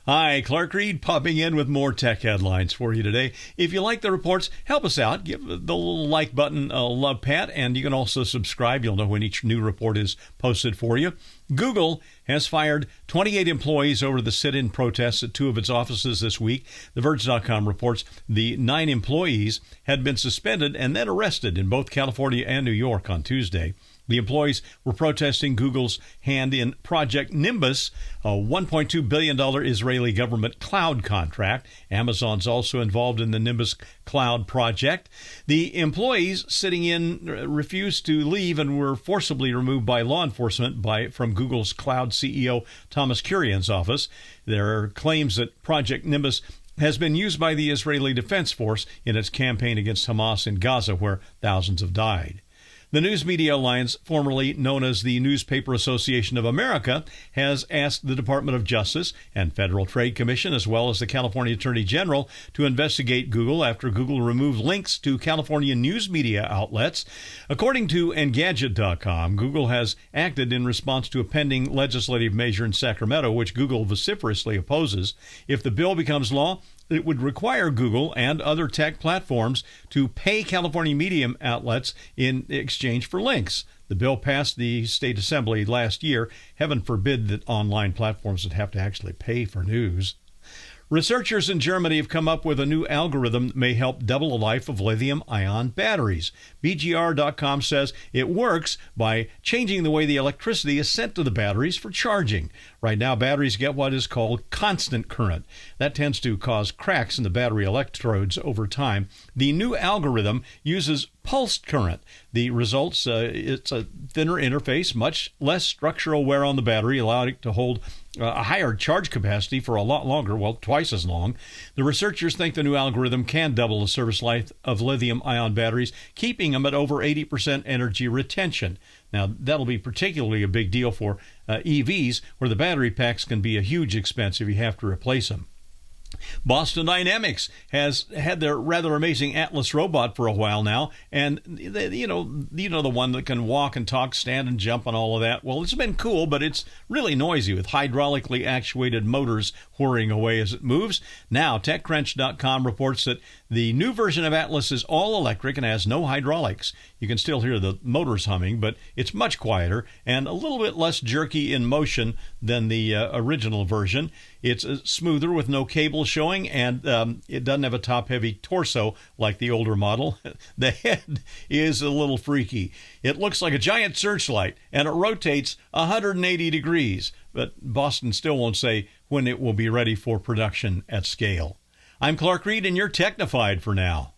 Hi, Clark Reid popping in with more tech headlines for you today. If you like the reports, help us out. Give the little like button a love pat, and you can also subscribe. You'll know when each new report is posted for you. Google has fired 28 employees over the sit-in protests at two of its offices this week. The Verge.com reports the 9 employees had been suspended and then arrested in both California and New York on Tuesday. The employees were protesting Google's hand in Project Nimbus, a $1.2 billion Israeli government cloud contract. Amazon's also involved in the Nimbus cloud project. The employees sitting in refused to leave and were forcibly removed by law enforcement from Google's cloud CEO Thomas Kurian's office. There are claims that Project Nimbus has been used by the Israeli Defense Force in its campaign against Hamas in Gaza, where thousands have died. The News Media Alliance, formerly known as the Newspaper Association of America, has asked the Department of Justice and Federal Trade Commission, as well as the California Attorney General, to investigate Google after Google removed links to California news media outlets. According to Engadget.com, Google has acted in response to a pending legislative measure in Sacramento, which Google vociferously opposes. If the bill becomes law, it would require Google and other tech platforms to pay California media outlets in exchange for links. The bill passed the state assembly last year. Heaven forbid that online platforms would have to actually pay for news. Researchers in Germany have come up with a new algorithm that may help double the life of lithium-ion batteries. BGR.com says it works by changing the way the electricity is sent to the batteries for charging. Right now, batteries get what is called constant current. That tends to cause cracks in the battery electrodes over time. The new algorithm uses pulsed current. The results, it's a thinner interface, much less structural wear on the battery, allowing it to hold a higher charge capacity for a lot longer, well, twice as long. The researchers think the new algorithm can double the service life of lithium-ion batteries, keeping them at over 80% energy retention. Now, that'll be particularly a big deal for EVs, where the battery packs can be a huge expense if you have to replace them. Boston Dynamics has had their rather amazing Atlas robot for a while now, and you know the one that can walk and talk, stand and jump and all of that. Well, it's been cool, but it's really noisy with hydraulically actuated motors whirring away as it moves. Now, TechCrunch.com reports that the new version of Atlas is all electric and has no hydraulics. You can still hear the motors humming, but it's much quieter and a little bit less jerky in motion than the original version. It's smoother with no cable showing, and it doesn't have a top-heavy torso like the older model. The head is a little freaky. It looks like a giant searchlight, and it rotates 180 degrees. But Boston still won't say when it will be ready for production at scale. I'm Clark Reid, and you're Technified for now.